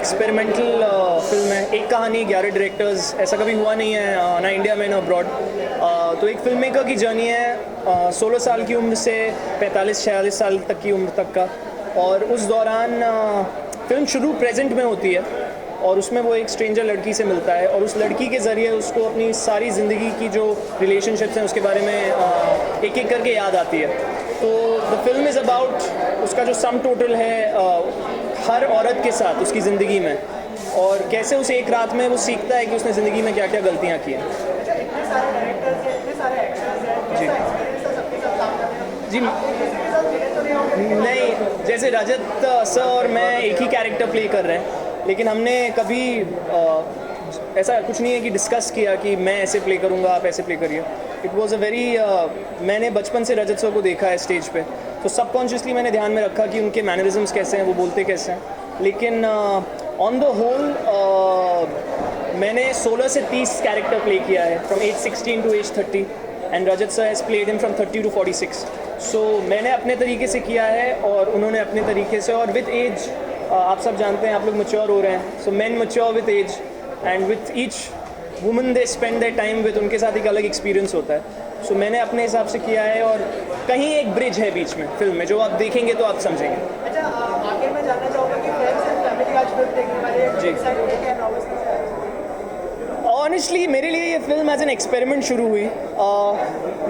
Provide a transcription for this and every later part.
Experimental film है। एक कहानी 11 डायरेक्टर्स, ऐसा कभी हुआ नहीं है ना इंडिया में ना अब्रॉड। तो एक फिल्म मेकर की जर्नी है 16 साल की उम्र से 45-46 साल तक की उम्र तक का। और उस दौरान फिल्म शुरू प्रेजेंट में होती है और उसमें वो एक स्ट्रेंजर लड़की से मिलता है और उस लड़की के ज़रिए उसको अपनी सारी ज़िंदगी की जो रिलेशनशिप्स हैं उसके बारे में एक एक करके याद आती है। तो द फिल्म इज़ अबाउट उसका जो सम टोटल है हर औरत के साथ उसकी ज़िंदगी में, और कैसे उसे एक रात में वो सीखता है कि उसने ज़िंदगी में क्या क्या गलतियाँ की हैं। जी नहीं, जैसे रजत सर और मैं एक ही कैरेक्टर प्ले कर रहे हैं, लेकिन हमने कभी ऐसा कुछ नहीं है कि डिस्कस किया कि मैं ऐसे प्ले करूँगा आप ऐसे प्ले करिए। इट वॉज़ अ वेरी मैंने बचपन से रजत सर को देखा है स्टेज पे, तो सबकॉन्शियसली मैंने ध्यान में रखा कि उनके मैनरिज्म्स कैसे हैं, वो बोलते कैसे हैं। लेकिन ऑन द होल मैंने 16 से 30 कैरेक्टर प्ले किया है, from age 16 to age 30, and Rajat sir has played him from 30 to 46। So मैंने अपने तरीके से किया है और उन्होंने अपने तरीके से, और विद एज आप सब जानते हैं आप लोग मैच्योर हो रहे हैं। So man mature with age, and with each woman they spend their time with, उनके साथ एक अलग एक्सपीरियंस होता है। सो मैंने अपने हिसाब से किया है और कहीं एक ब्रिज है बीच में फिल्म में जो आप देखेंगे तो आप समझेंगे। अच्छा, आगे मैं जानना चाहूँगा कि फ्रेंड्स एंड फैमिली आज फिल्म देखने वाले हैं, जी ऑनेस्टली मेरे लिए ये फिल्म एज एन एक्सपेरिमेंट शुरू हुई।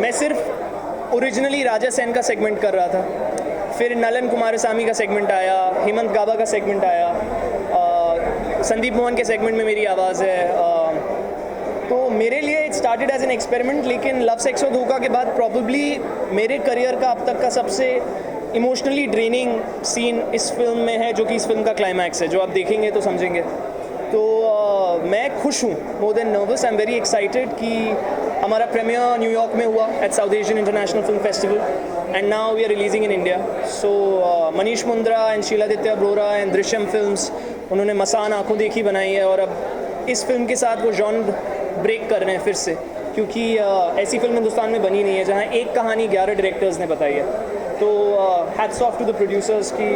मैं सिर्फ ओरिजिनली राजा सेन का सेगमेंट कर रहा था, फिर नलन कुमारस्वामी का सेगमेंट आया, हेमंत गाबा का सेगमेंट आया, संदीप मोहन के सेगमेंट में मेरी आवाज़ है। तो मेरे लिए it started as an experiment, लेकिन लव सेक्स और धोखा के बाद प्रॉबेबली मेरे करियर का अब तक का सबसे इमोशनली ड्रेनिंग सीन इस फिल्म में है, जो कि इस फिल्म का क्लाइमैक्स है, जो आप देखेंगे तो समझेंगे। तो मैं खुश हूँ, more than nervous. I am very excited कि हमारा प्रीमियर न्यूयॉर्क में हुआ at South Asian International Film Festival, and now we are releasing in India. So Manish Mundra and Shiladitya Arora and Drishyam films, उन्होंने मसान आंखों देखी बनाई है, और अब इस फिल्म के साथ वो जॉनर ब्रेक कर रहे हैं फिर से, क्योंकि ऐसी फिल्म हिंदुस्तान में बनी नहीं है जहाँ एक कहानी 11 डायरेक्टर्स ने बताई है। तो hats off to the producers की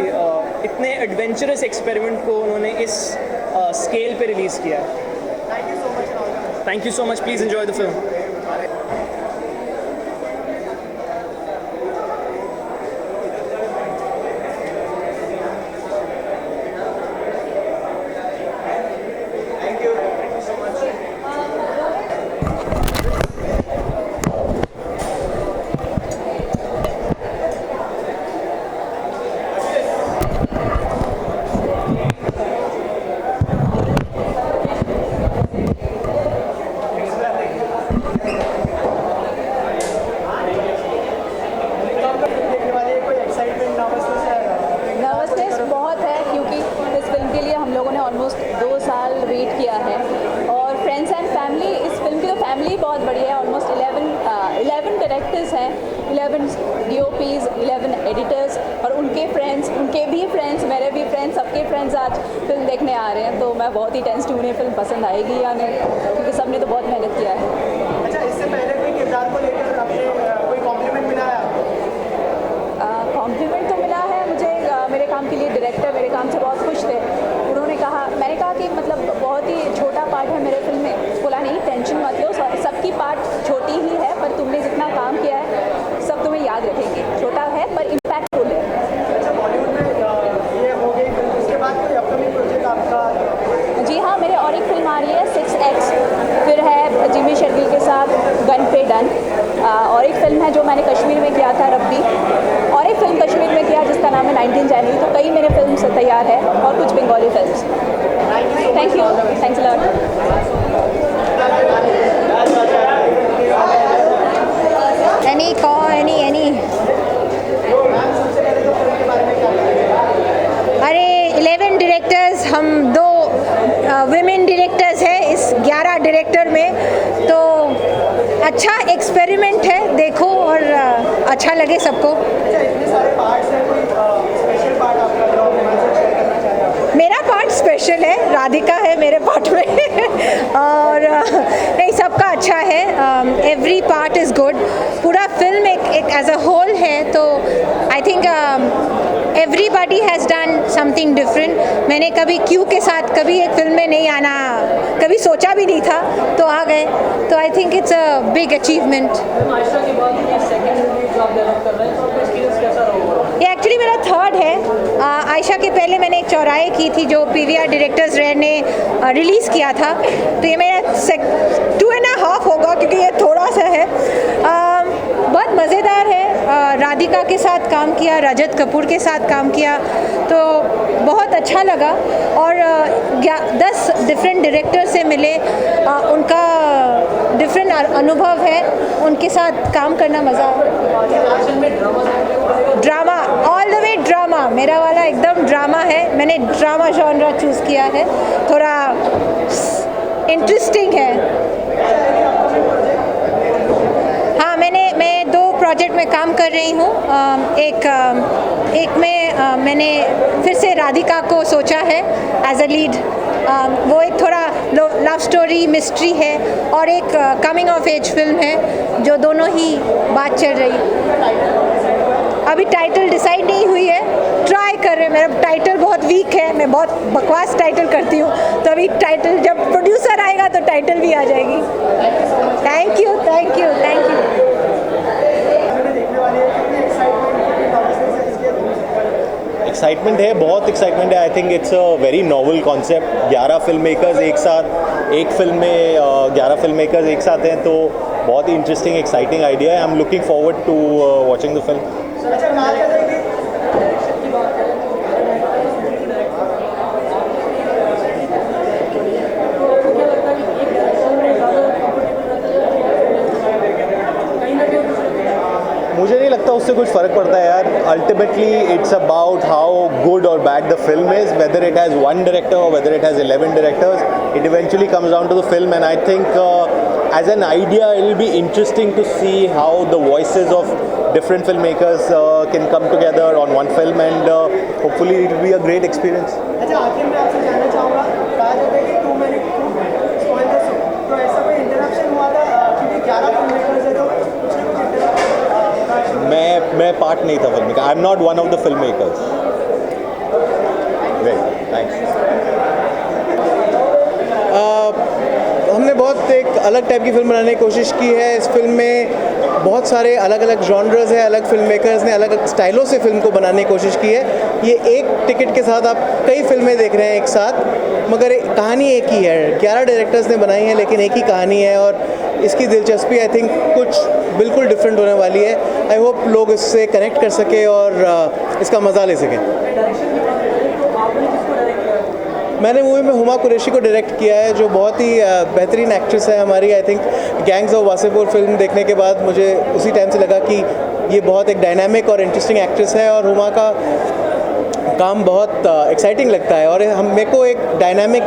इतने एडवेंचरस एक्सपेरिमेंट को उन्होंने इस स्केल पे रिलीज़ किया है। Thank you so much, please enjoy the film. Almost 2 साल वेट किया है, और फ्रेंड्स एंड फैमिली, इस फिल्म की तो फैमिली बहुत बढ़िया है। ऑलमोस्ट 11 डायरेक्टर्स हैं, 11 DOPs, 11 एडिटर्स, और उनके फ्रेंड्स, उनके भी फ्रेंड्स, मेरे भी फ्रेंड्स, सबके फ्रेंड्स आज फिल्म देखने आ रहे हैं। तो मैं बहुत ही टेंस हूँ उन्हें फिल्म पसंद आएगी या नहीं, क्योंकि सबने तो बहुत मेहनत किया है। अच्छा, इससे पहले कोई किरदार को लेकर आपने कोई कॉम्प्लीमेंट मिला है? कॉम्प्लीमेंट तो मिला है मुझे, मेरे काम के लिए डायरेक्टर मेरे काम से बहुत खुश थे। उन्होंने कहा, मैंने कहा कि मतलब बहुत ही छोटा पार्ट है मेरे फिल्म में। बोला नहीं, टेंशन मत लो, सबकी पार्ट छोटी ही है, पर तुमने जितना काम किया है सब तुम्हें याद रखेंगे। छोटा है पर इम्पैक्टफुल है। अच्छा, बॉलीवुड में ये हो गई फिल्म, उसके बाद कोई अपकमिंग प्रोजेक्ट आपका? जी हाँ, मेरे और एक फिल्म आ रही है 6X, फिर है जिमी शेरगिल के साथ गन पे डन, और एक फिल्म है जो मैंने कश्मीर में किया था रब्बी, और एक फिल्म कश्मीर में किया जिसका नाम है 19 जनवरी। तो कई मेरे फिल्म से तैयार है, और कुछ Bengali films. Thank you, thanks a lot. Any अरे 11 डायरेक्टर्स, हम 2 विमेन डायरेक्टर्स हैं इस 11 डायरेक्टर में, तो अच्छा एक्सपेरिमेंट है, देखो और अच्छा लगे सबको। मेरा पार्ट स्पेशल है, राधिका है मेरे पार्ट में और नहीं, सबका अच्छा है, एवरी पार्ट इज़ गुड। पूरा फिल्म एक एज अ होल है, तो I think everybody has done something something different. मैंने कभी क्यू के साथ कभी एक फिल्म में नहीं आना, कभी सोचा भी नहीं था, तो आ गए। तो I think it's a big achievement. Ayesha के बाद ये सेकंड मूवी जो आप डेवलप कर रहे हैं, तो आपका एक्सपीरियंस कैसा रहा? ये एक्चुअली मेरा थर्ड है। आयशा के पहले मैंने एक चौराहे की थी जो PVR डायरेक्टर्स रेड ने रिलीज़ किया था, तो ये मेरा 2.5 होगा क्योंकि ये थोड़ा सा है। बहुत मज़ेदार है। राधिका के साथ काम किया, रजत कपूर के साथ काम किया, तो बहुत अच्छा लगा। और 10 डिफरेंट डायरेक्टर से मिले, उनका डिफरेंट अनुभव है, उनके साथ काम करना मज़ा। Drama, all the way drama, मेरा वाला एकदम ड्रामा है। मैंने ड्रामा जॉनरा चूज़ किया है, थोड़ा इंटरेस्टिंग है। हाँ, मैं 2 प्रोजेक्ट में काम कर रही हूँ। एक में मैंने फिर से राधिका को सोचा है एज अ लीड। वो एक थोड़ा लव स्टोरी मिस्ट्री है, और एक कमिंग ऑफ एज फिल्म है, जो दोनों ही बात चल रही। अभी टाइटल डिसाइड नहीं हुई है, ट्राई कर रहे हैं। मेरा टाइटल बहुत वीक है, मैं बहुत बकवास टाइटल करती हूँ, तो अभी टाइटल जब प्रोड्यूसर आएगा तो टाइटल भी आ जाएगी। Thank you, thank you, thank you. Excitement है, बहुत एक्साइटमेंट है। I think it's a very novel concept. 11 film makers एक साथ, एक फिल्म में 11 फिल्म मेकर्स एक साथ हैं, तो बहुत ही इंटरेस्टिंग एक्साइटिंग आइडिया है। I am looking forward to watching the film. मुझे नहीं लगता उससे कुछ फ़र्क पड़ता है यार। Ultimately it's about how good और bad the film is, whether it has 1 director और whether it has 11 directors, it eventually comes down to the film. And I think as an idea it will be interesting to see how the voices of different filmmakers can come together on one film, and hopefully it will be a great experience. अच्छा, आखिर में आपसे जानना चाहूँगा, कहा जाता है कि 2 मिनट स्पॉइलर्स हो, तो ऐसा कोई इंटरप्शन हुआ था? क्योंकि 11 फिल्म मेकर्स है, तो कुछ ना कुछ इंटरप्शन। मैं पार्ट नहीं था film maker. I am not one of the film makers. Great, thanks. हमने बहुत एक अलग टाइप की फिल्म बनाने की कोशिश की है। इस फिल्म में बहुत सारे अलग अलग जॉनर्स हैं, अलग फिल्म मेकर्स ने अलग अलग स्टाइलों से फिल्म को बनाने की कोशिश की है। ये एक टिकट के साथ आप कई फिल्में देख रहे हैं एक साथ, मगर कहानी एक ही है। 11 डायरेक्टर्स ने बनाई है, लेकिन एक ही कहानी है, और इसकी दिलचस्पी आई थिंक कुछ बिल्कुल डिफरेंट होने वाली है। आई होप लोग इससे कनेक्ट कर सके और इसका मज़ा ले सकें। मैंने मूवी में हुमा कुरैशी को डायरेक्ट किया है, जो बहुत ही बेहतरीन एक्ट्रेस है हमारी। I think gangs of Wasseypur film देखने के बाद मुझे उसी टाइम से लगा कि ये बहुत एक डायनामिक और इंटरेस्टिंग एक्ट्रेस है, और हुमा का काम बहुत एक्साइटिंग लगता है। और मेरे को एक डायनामिक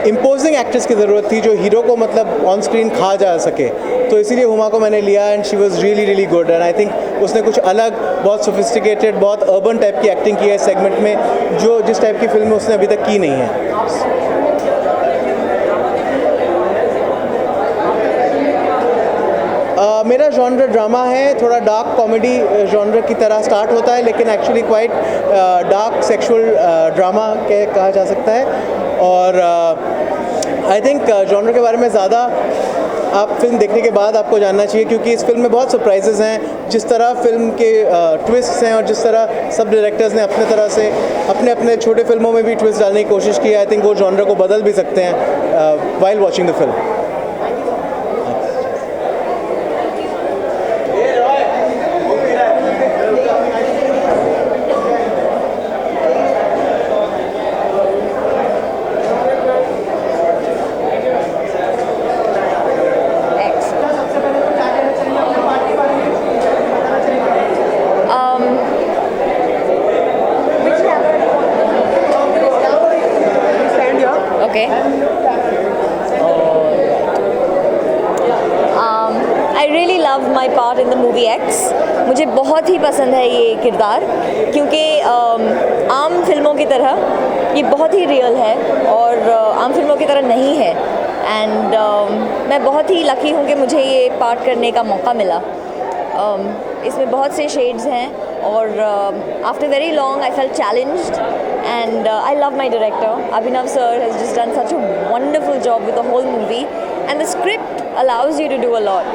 इम्पोजिंग एक्ट्रेस की ज़रूरत थी, जो हीरो को मतलब ऑन स्क्रीन खा जा सके, तो इसीलिए हुमा को मैंने लिया। And she was really really good, and I think उसने कुछ अलग, बहुत सोफिस्टिकेटेड, बहुत अर्बन टाइप की एक्टिंग की है इस सेगमेंट में, जो जिस टाइप की फिल्म उसने अभी तक की नहीं है। मेरा जॉनर ड्रामा है, थोड़ा डार्क कॉमेडी जॉनर की तरह स्टार्ट होता है, लेकिन actually quite dark sexual drama कहा जा सकता है। और आई थिंक जॉनर के बारे में ज़्यादा आप फिल्म देखने के बाद आपको जानना चाहिए, क्योंकि इस फिल्म में बहुत सरप्राइजेज़ हैं। जिस तरह फिल्म के ट्विस्ट्स हैं, और जिस तरह सब डायरेक्टर्स ने अपने तरह से अपने अपने छोटे फिल्मों में भी ट्विस्ट डालने की कोशिश की है, आई थिंक वो जॉनर को बदल भी सकते हैं while watching the film. I really love my part in the movie x. मुझे बहुत ही पसंद है ये किरदार, क्योंकि आम फिल्मों की तरह ये बहुत ही रियल है और आम फिल्मों की तरह नहीं है। एंड मैं बहुत ही लकी हूँ कि मुझे ये पार्ट करने का मौका मिला। इसमें बहुत से शेड्स हैं और after very long I felt challenged And I love my director. Abhinav sir has just done such a wonderful job with the whole movie, and the script allows you to do a lot.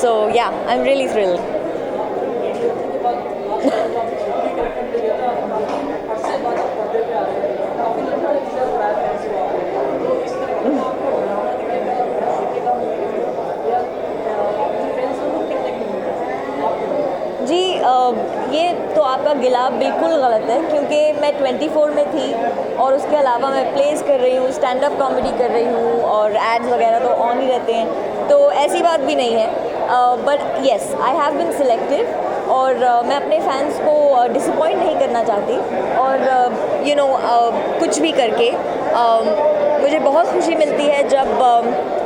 So yeah, I'm really thrilled. जी ये तो आपका गिला बिल्कुल गलत है, क्योंकि मैं 24 में थी और उसके अलावा मैं प्लेस कर रही हूँ, स्टैंड अप कॉमेडी कर रही हूँ, और एड्स वगैरह तो ऑन ही रहते हैं, तो ऐसी बात भी नहीं है. But yes, I have been selected, और मैं अपने फैंस को डिसअपॉइंट नहीं करना चाहती, और यू नो कुछ भी करके मुझे बहुत खुशी मिलती है जब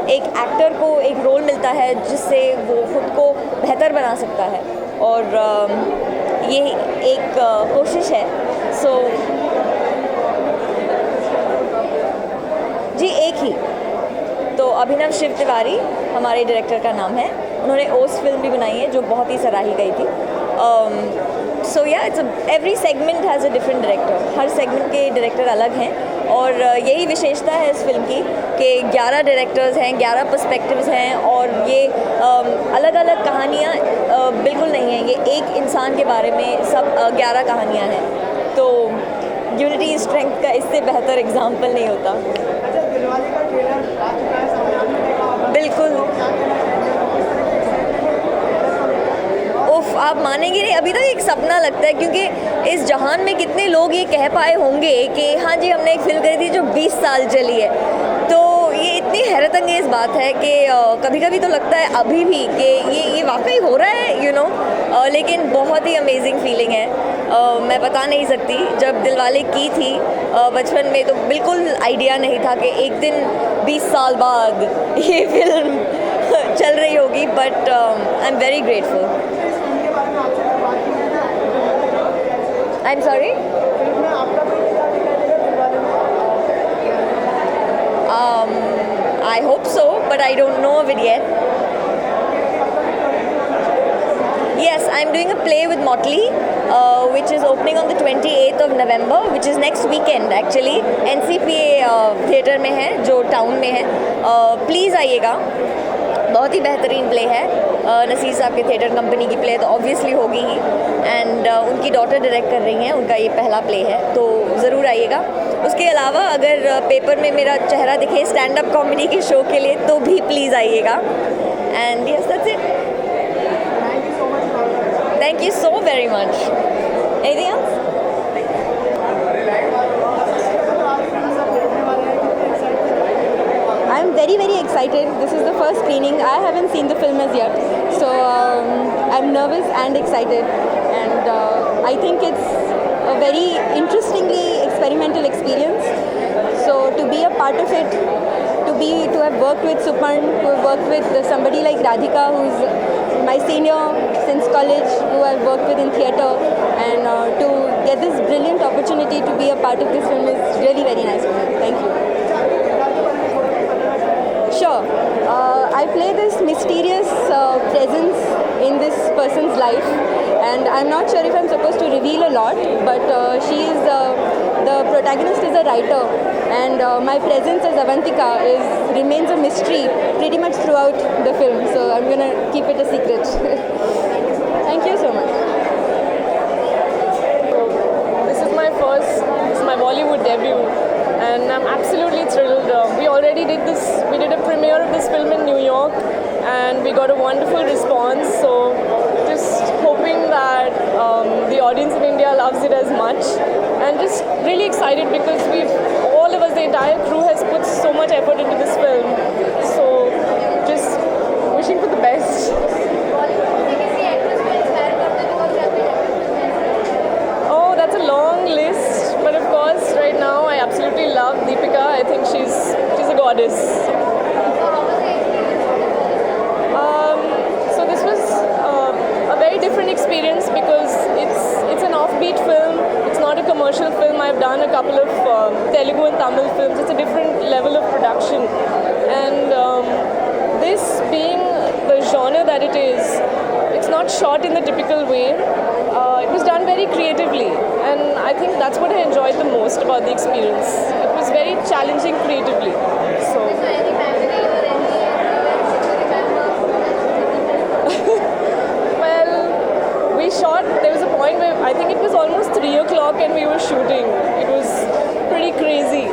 एक एक्टर को एक रोल मिलता है जिससे वो खुद को बेहतर बना सकता है, और ये एक कोशिश है. सो जी, एक ही तो अभिनव शिव तिवारी हमारे डायरेक्टर का नाम है. उन्होंने ओस फिल्म भी बनाई है जो बहुत ही सराही गई थी. सो या it's every segment has a different director. Her segment के डायरेक्टर अलग हैं, और यही विशेषता है इस फिल्म की कि 11 डायरेक्टर्स हैं, 11 पर्सपेक्टिव्स हैं, और ये अलग अलग कहानियाँ बिल्कुल नहीं हैं. ये एक इंसान के बारे में सब 11 कहानियाँ हैं. तो यूनिटी स्ट्रेंथ का इससे बेहतर एग्जाम्पल नहीं होता. अच्छा, दिलवाले का ट्रेलर आ चुका है, सामने आ चुका है. बिल्कुल. उफ, आप मानेंगे नहीं, अभी तक एक सपना लगता है, क्योंकि इस जहान में कितने लोग ये कह पाए होंगे कि हाँ जी हमने एक फिल्म करी थी जो 20 साल चली है. तो ये इतनी हैरत अंगेज़ बात है कि कभी कभी तो लगता है अभी भी कि ये वाकई हो रहा है, यू नो. लेकिन बहुत ही अमेजिंग फीलिंग है. मैं बता नहीं सकती. जब दिलवाले की थी बचपन में, तो बिल्कुल आइडिया नहीं था कि एक दिन 20 साल बाद ये फिल्म चल रही होगी. But I am very grateful. I am sorry. I hope so, but I don't know of it yet. Yes, I'm doing a play with Motley, which is opening on the 28th of November, which is next weekend actually. NCPA theatre में है, जो town में है. Please आइएगा. बहुत ही बेहतरीन play है. नसीर साहब के थिएटर कंपनी की प्ले तो ऑब्वियसली होगी ही, एंड उनकी डॉटर डायरेक्ट कर रही हैं. उनका ये पहला प्ले है, तो ज़रूर आइएगा. उसके अलावा अगर पेपर में मेरा चेहरा दिखे स्टैंड अप कॉमेडी के शो के लिए, तो भी प्लीज़ आइएगा. And yes, that's it. Thank you so very much. Anything else? I'm very excited. This is the first screening. I haven't seen the film as yet, so I'm nervous and excited, and I think it's a very interestingly experimental experience. So to be a part of it, to have worked with Suparn, to have worked with somebody like Radhika, who's my senior since college, who I've worked with in theatre, and to get this brilliant opportunity to be a part of this film is really very nice for me. Thank you. Sure. I play this mysterious presence in this person's life, and I'm not sure if I'm supposed to reveal a lot, but she is the protagonist is a writer, and my presence as Avantika remains a mystery pretty much throughout the film, so I'm gonna keep it a secret. Thank you so much. This is my Bollywood debut, and I'm absolutely thrilled. We did a premiere of this film in New York, and we got a wonderful response. So just hoping that the audience in India loves it as much, and just really excited because all of us, the entire crew has put so much effort into this film. So just wishing for the best. Oh, that's a long list, but of course right now I absolutely love Deepika. I think she's a goddess. So this was a very different experience because it's an offbeat film. It's not a commercial film. I've done a couple of Telugu and Tamil films. It's a different level of production, and this being the genre that it is, it's not shot in the typical way. It was done very creatively, and I think that's what I enjoyed the most about the experience. It was very challenging creatively. So. Well, we shot. There was a point where I think it was almost 3 o'clock, and we were shooting. It was pretty crazy,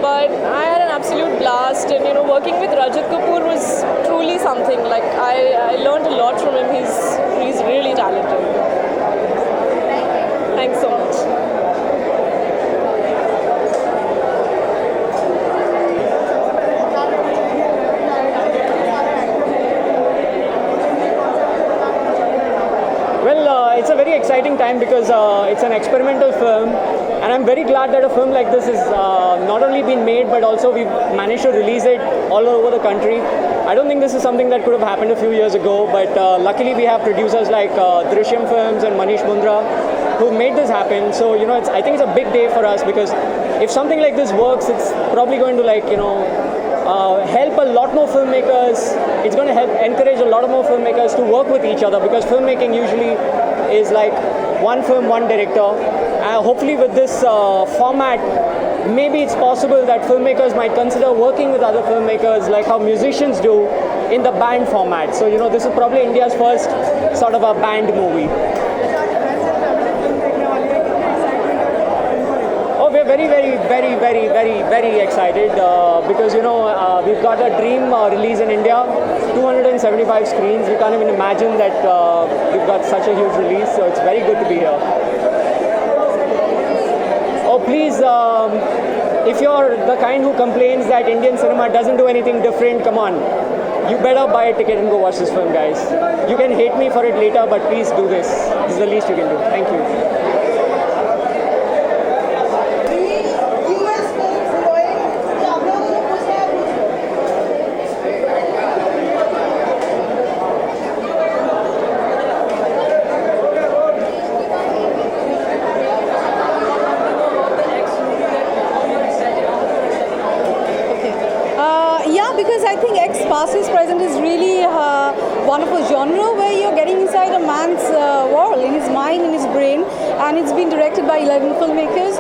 but I had an absolute blast. And working with Rajat Kapoor was truly something. Like I learned a lot from him. He's really talented. Thanks so much. Well, it's a very exciting time because it's an experimental film, and I'm very glad that a film like this is not only been made, but also we've managed to release it all over the country. I don't think this is something that could have happened a few years ago, but luckily we have producers like Drishyam Films and Manish Mundra who made this happen. So I think it's a big day for us, because if something like this works, it's probably going to help a lot more filmmakers. It's going to help encourage a lot more filmmakers to work with each other, because filmmaking usually is like one film, one director. Hopefully with this format, maybe it's possible that filmmakers might consider working with other filmmakers, like how musicians do in the band format. So this is probably India's first sort of a band movie. Oh, we're very, very, very, very, very, very excited because we've got a dream release in India, 275 screens. We can't even imagine that we've got such a huge release, so it's very good to be here. Oh, please, if you're the kind who complains that Indian cinema doesn't do anything different, come on. You better buy a ticket and go watch this film, guys. You can hate me for it later, but please do this. This is the least you can do. Thank you. Because I think X Past is Present is really a wonderful genre where you're getting inside a man's world, in his mind, in his brain, and it's been directed by 11 filmmakers,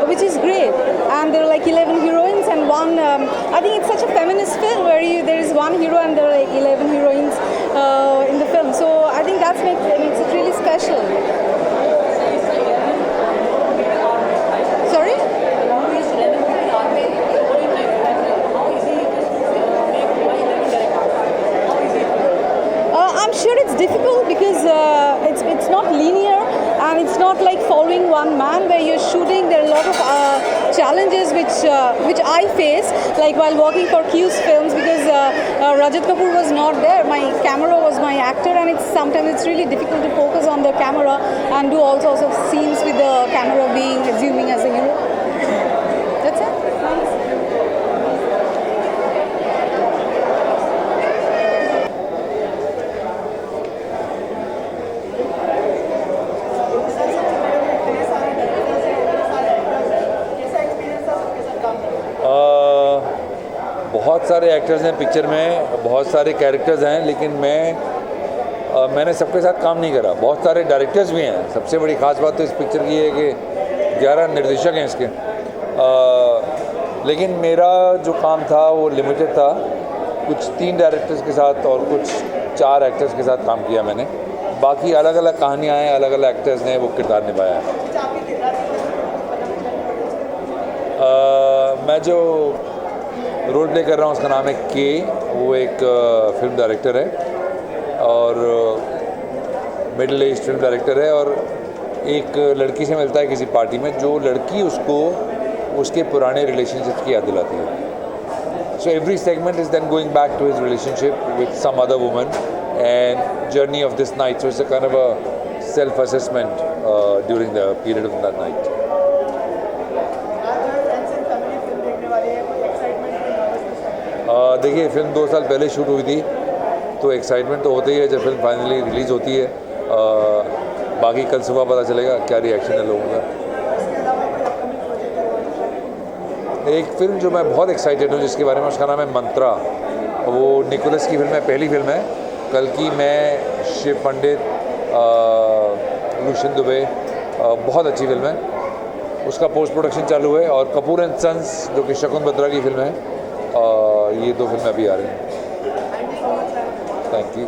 which is great. And there are like 11 heroines and one, I think it's such a feminist film where there is one hero and there are like 11 heroines in the film. So I think that makes it really special. Sorry? I'm sure it's difficult because it's not linear and it's not like following one man where you're shooting. There are a lot of challenges which I face, like while working for Q's films, because Rajat Kapoor was not there. My camera was my actor, and sometimes it's really difficult to focus on the camera and do all sorts of scenes with the camera assuming as a hero. That's it. बहुत सारे actors हैं picture में, बहुत सारे characters हैं, लेकिन मैंने सबके साथ काम नहीं करा। बहुत सारे डायरेक्टर्स भी हैं। सबसे बड़ी ख़ास बात तो इस पिक्चर की है कि 11 निर्देशक हैं इसके, लेकिन मेरा जो काम था वो लिमिटेड था। कुछ 3 डायरेक्टर्स के साथ और कुछ 4 एक्टर्स के साथ काम किया मैंने। बाकी अलग अलग कहानियाँ हैं, अलग अलग एक्टर्स ने वो किरदार निभाया है। मैं जो रोल प्ले कर रहा हूँ उसका नाम है के। वो एक फिल्म डायरेक्टर है और मिडिल एज फिल्म डायरेक्टर है, और एक लड़की से मिलता है किसी पार्टी में, जो लड़की उसको उसके पुराने रिलेशनशिप की याद दिलाती है। So every segment is then going back to his relationship with some other woman and journey of this night. So it's a kind of a self assessment during the period of that night. देखिए, film 2 साल पहले shoot हुई थी, तो excitement तो होती है जब फिल्म फाइनली रिलीज़ होती है। बाकी कल सुबह पता चलेगा क्या रिएक्शन है लोगों का। एक फिल्म जो मैं बहुत एक्साइटेड हूँ जिसके बारे में, उसका नाम है मंत्रा। वो निकोलस की फिल्म है, पहली फिल्म है। कल की मैं शिव पंडित, लुशन दुबे, बहुत अच्छी फिल्म है। उसका पोस्ट प्रोडक्शन चालू है। और कपूर एंड सन्स जो कि शकुन बत्रा की फिल्म है, ये 2 फिल्में अभी आ रही हैं। Thank you.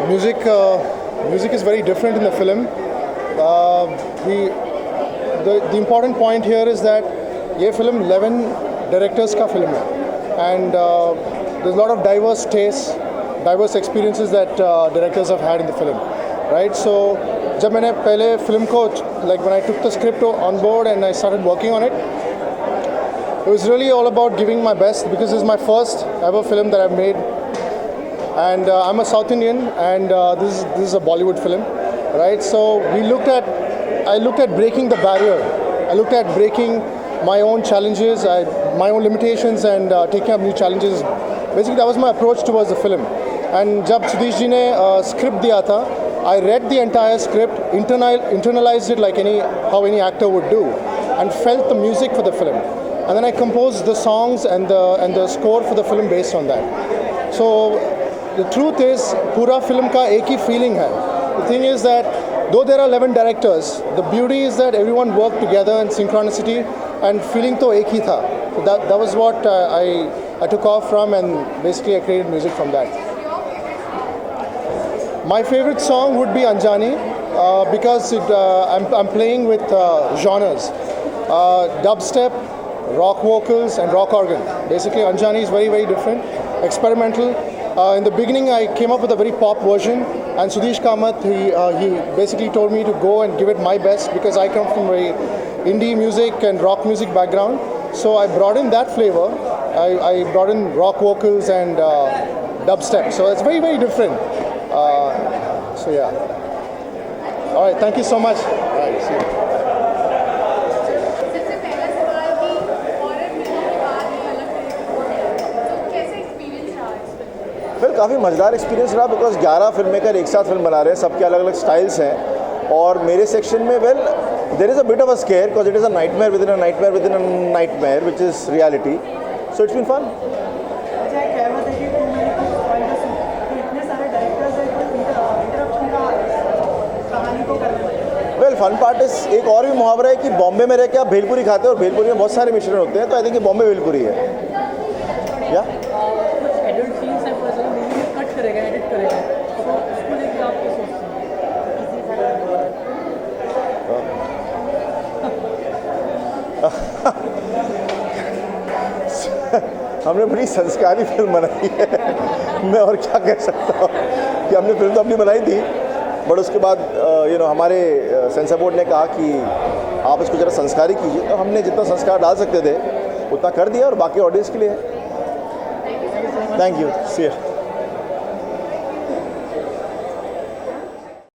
Music is very different in the film. The important point here is that ये film 11 directors का film है, and there's a lot of diverse tastes, diverse experiences that directors have had in the film, right? So जब मैंने पहले film को like when I took the script on board and I started working on it, it was really all about giving my best because this is my first ever film that I've made. And I'm a South Indian, and this is a Bollywood film, right? So I looked at breaking the barrier. I looked at breaking my own challenges, my own limitations, and taking up new challenges. Basically, that was my approach towards the film. And जब सुधीश जी ने script दिया था, I read the entire script, internalized it like how any actor would do, and felt the music for the film. And then I composed the songs and the score for the film based on that. So the truth is, पूरा film का एक ही feeling है. The thing is that though there are 11 directors, the beauty is that everyone worked together in synchronicity, and feeling तो एक ही था. So that was what I took off from, and basically I created music from that. My favorite song would be Anjani, because I'm playing with genres, dubstep, rock vocals, and rock organ. Basically, Anjani is very, very different, experimental. In the beginning, I came up with a very pop version, and Sudhish Kamath, he basically told me to go and give it my best because I come from very indie music and rock music background. So I brought in that flavor. I brought in rock vocals and dubstep. So it's very, very different. So yeah. All right, thank you so much. All right, see you. Well काफ़ी मज़ेदार experience रहा because 11 film maker एक साथ film बना रहे हैं, सबके अलग अलग स्टाइल्स हैं। और मेरे सेक्शन में well there is a bit of a scare because it is a nightmare with in a nightmare with in a nightmare which is reality, so it's been fun. Well fun part is एक और भी मुहावरा है कि बॉम्बे में रह के आप भेलपुरी खाते हैं और भेलपुरी में बहुत सारे मिश्रण होते हैं, तो आई थिंक ये बॉम्बे भेलपुरी है। या हमने बड़ी संस्कारी फिल्म बनाई है, मैं और क्या कह सकता हूँ कि हमने फिल्म तो अपनी बनाई थी, बट उसके बाद हमारे सेंसर बोर्ड ने कहा कि आप इसको ज़रा संस्कारी कीजिए, तो हमने जितना संस्कार डाल सकते थे उतना कर दिया और बाकी ऑडियंस के लिए है। Thank you, see you.